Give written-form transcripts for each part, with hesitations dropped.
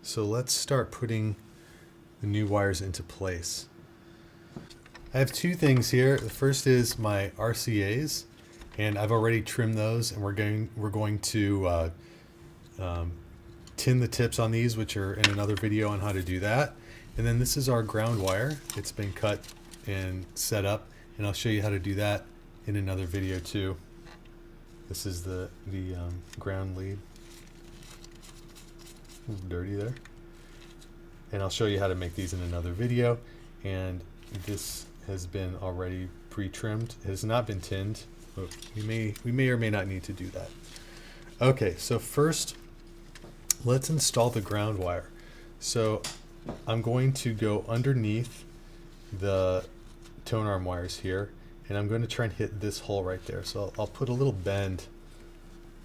So let's start putting the new wires into place. I have two things here. The first is my RCAs, and I've already trimmed those, and we're going to tin the tips on these, which are in another video on how to do that. And then this is our ground wire. It's been cut and set up, and I'll show you how to do that in another video too. This is the ground lead. A little dirty there. And I'll show you how to make these in another video. And this has been already pre-trimmed. It has not been tinned, but we may or may not need to do that. Okay, so first let's install the ground wire. So I'm going to go underneath the tone arm wires here, and I'm going to try and hit this hole right there. So I'll put a little bend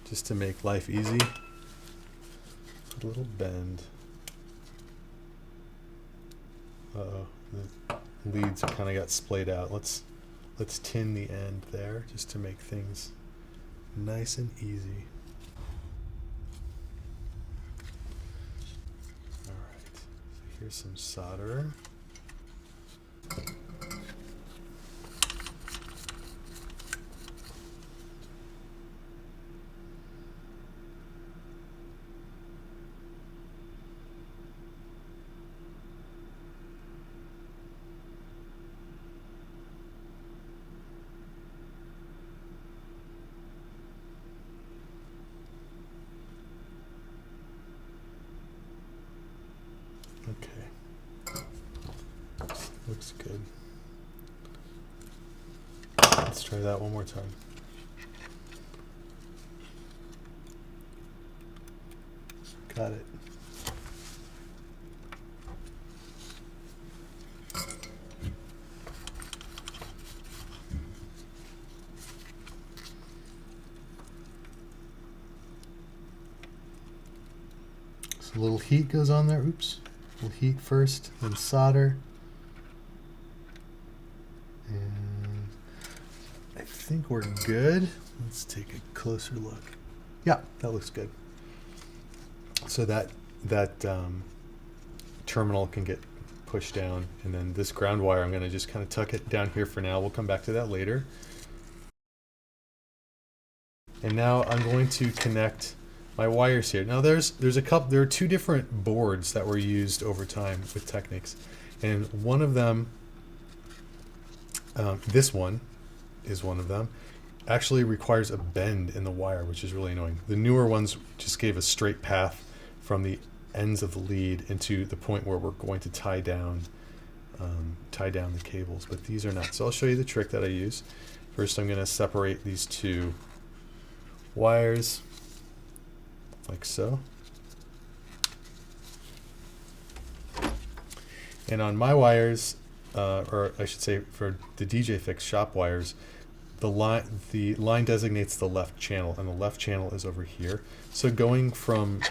just to make life easy. A little bend. Uh-oh, the leads kind of got splayed out. Let's tin the end there just to make things nice and easy. All right, so here's some solder. Okay, looks good. Let's try that one more time. Got it. So a little heat goes on there. Oops. A little heat first, then solder. And I think we're good. Let's take a closer look. Yeah, that looks good. So that terminal can get pushed down, and then this ground wire, I'm going to just kind of tuck it down here for now. We'll come back to that later. And now I'm going to connect my wires here. Now there are two different boards that were used over time with Technics, and one of them, this one is one of them, actually requires a bend in the wire, which is really annoying. The newer ones just gave a straight path from the ends of the lead into the point where we're going to tie down the cables, but these are not. So I'll show you the trick that I use. First, I'm going to separate these two wires like so. And on my wires, or I should say for the DJ Fix shop wires, the line designates the left channel, and the left channel is over here. So going from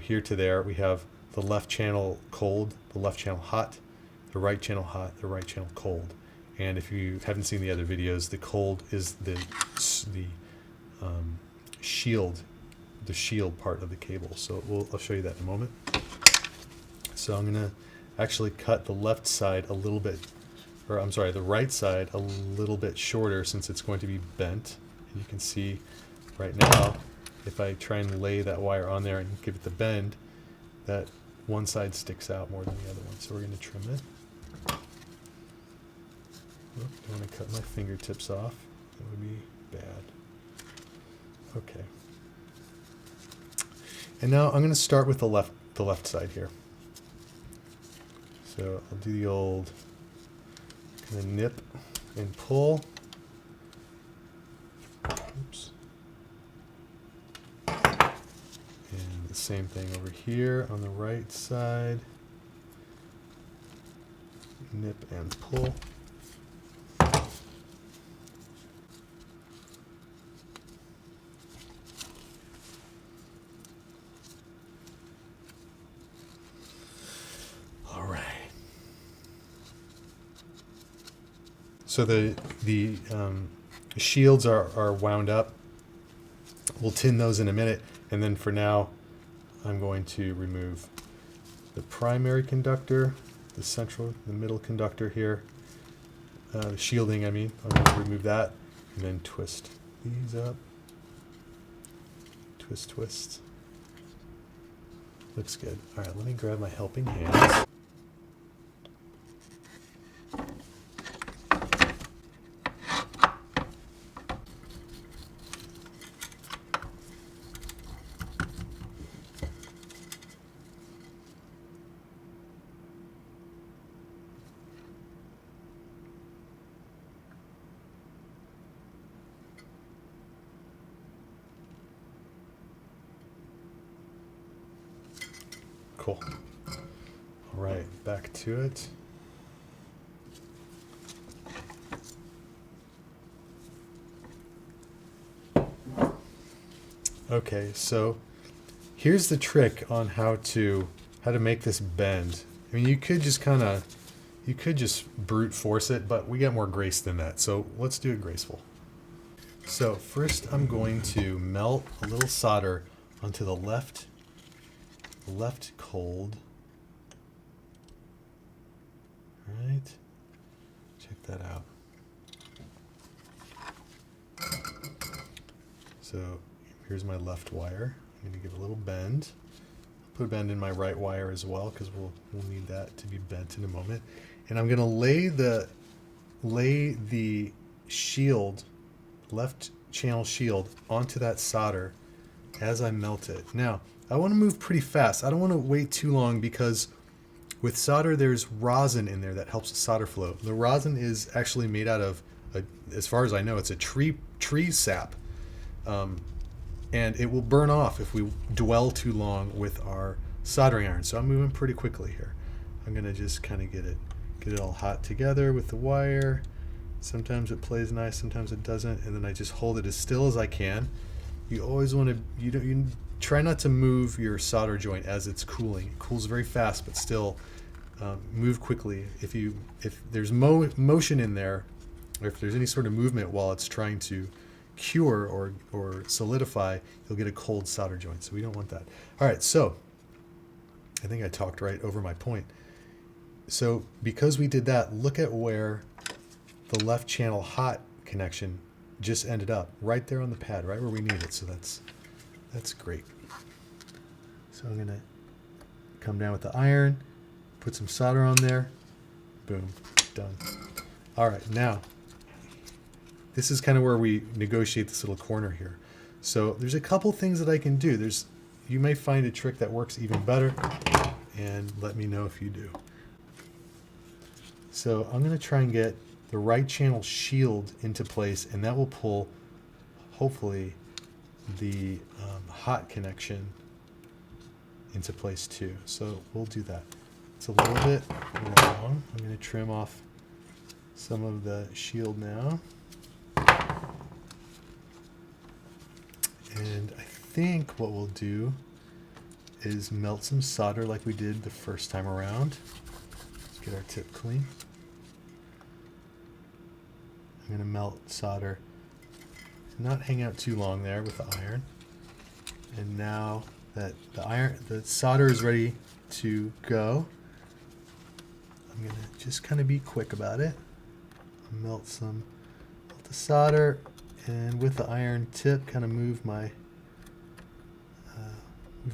here to there, we have the left channel cold, the left channel hot, the right channel hot, the right channel cold. And if you haven't seen the other videos, the cold is the shield part of the cable. So I'll show you that in a moment. So I'm going to actually cut the left side a little bit, or I'm sorry, the right side a little bit shorter, since it's going to be bent. And you can see right now, if I try and lay that wire on there and give it the bend, that one side sticks out more than the other one. So we're going to trim it. Oop, I want to cut my fingertips off. That would be bad. Okay. And now I'm going to start with the left side here. So I'll do the old kind of nip and pull. Oops. And the same thing over here on the right side. Nip and pull. So the shields are wound up. We'll tin those in a minute, and then for now, I'm going to remove the primary conductor, the middle conductor here, the shielding, I mean. I'm going to remove that and then twist these up. Twist, twist. Looks good. All right, let me grab my helping hands. Cool. All right, back to it. Okay, so here's the trick on how to make this bend. I mean, you could just brute force it, but we got more grace than that. So let's do it graceful. So first I'm going to melt a little solder onto the left cold. All right, check that out. So here's my left wire. I'm going to give a little bend. Put a bend in my right wire as well, because we'll need that to be bent in a moment. And I'm going to lay the shield, left channel shield, onto that solder as I melt it. Now, I want to move pretty fast. I don't want to wait too long, because with solder there's rosin in there that helps the solder flow. The rosin is actually made out of, as far as I know, it's a tree sap. And it will burn off if we dwell too long with our soldering iron. So I'm moving pretty quickly here. I'm going to just kind of get it all hot together with the wire. Sometimes it plays nice, sometimes it doesn't, and then I just hold it as still as I can. You always want to, you try not to move your solder joint as it's cooling. It cools very fast, but still move quickly. If there's motion in there, or if there's any sort of movement while it's trying to cure or solidify, you'll get a cold solder joint. So we don't want that. All right, so I think I talked right over my point. So because we did that, look at where the left channel hot connection just ended up, right there on the pad, right where we need it. So that's great. So I'm gonna come down with the iron, put some solder on there, boom, done. All right, now this is kind of where we negotiate this little corner here. So there's a couple things that I can do. You may find a trick that works even better, and let me know if you do. So I'm going to try and get the right channel shield into place, and that will pull, hopefully, the hot connection into place too. So we'll do that. It's a little bit long. I'm going to trim off some of the shield now. And I think what we'll do is melt some solder like we did the first time around. Let's get our tip clean. I'm going to melt solder, not hang out too long there with the iron. And now that the solder is ready to go, I'm going to just kind of be quick about it. Melt the solder, and with the iron tip, kind of move my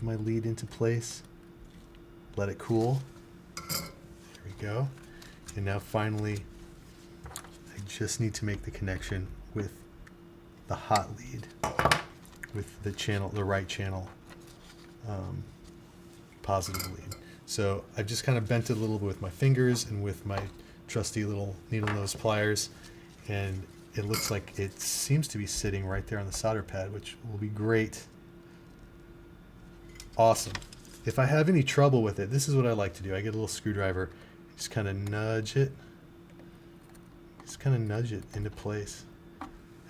lead into place. Let it cool. There we go. And now finally, I just need to make the connection with the hot lead, with the right channel positive lead. So I've just kind of bent it a little bit with my fingers and with my trusty little needle nose pliers, and it looks like it seems to be sitting right there on the solder pad, which will be great. Awesome. If I have any trouble with it, this is what I like to do. I get a little screwdriver, just kind of nudge it into place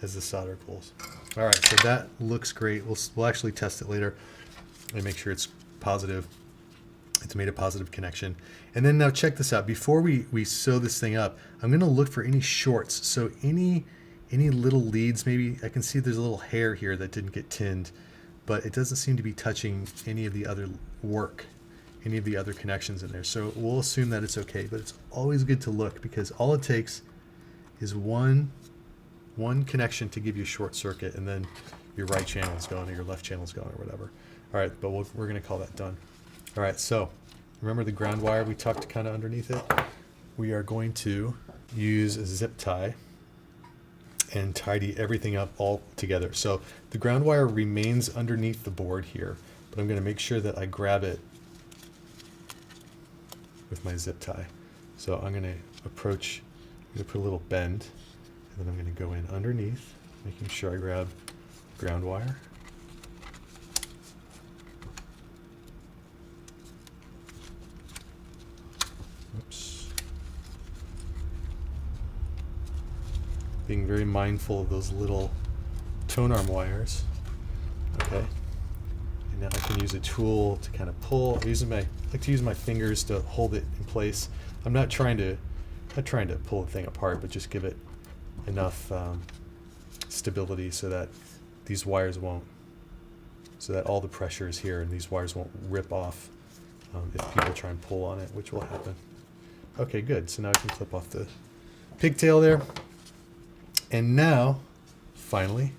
as the solder pulls. All right, so that looks great. We'll actually test it later and make sure it's positive. It's made a positive connection. And then now check this out. Before we sew this thing up, I'm going to look for any shorts. So any little leads, maybe I can see there's a little hair here that didn't get tinned. but it doesn't seem to be touching any of the other work, any of the other connections in there. So we'll assume that it's okay, but it's always good to look, because all it takes is one connection to give you a short circuit, and then your right channel is going or your left channel is going or whatever. All right, but we're going to call that done. All right, so remember the ground wire we tucked kind of underneath it? We are going to use a zip tie and tidy everything up all together. So the ground wire remains underneath the board here, but I'm going to make sure that I grab it with my zip tie. So I'm going to approach, I'm going to put a little bend, and then I'm going to go in underneath, making sure I grab ground wire. Oops. Being very mindful of those little tone arm wires. Okay. And now I can use a tool to kind of pull. I like to use my fingers to hold it in place. I'm not trying to pull the thing apart, but just give it enough stability so that these wires won't, so that all the pressure is here and these wires won't rip off if people try and pull on it, which will happen. Okay, good. So now I can clip off the pigtail there. And now, finally,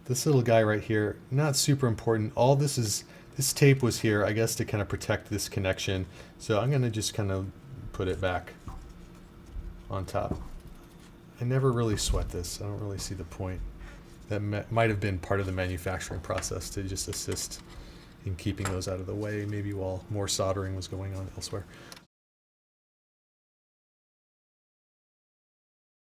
this little guy right here, not super important. All this is, this tape was here, I guess, to kind of protect this connection. So I'm going to just kind of put it back on top. I never really sweat this. I don't really see the point. That might have been part of the manufacturing process to just assist in keeping those out of the way, maybe while more soldering was going on elsewhere.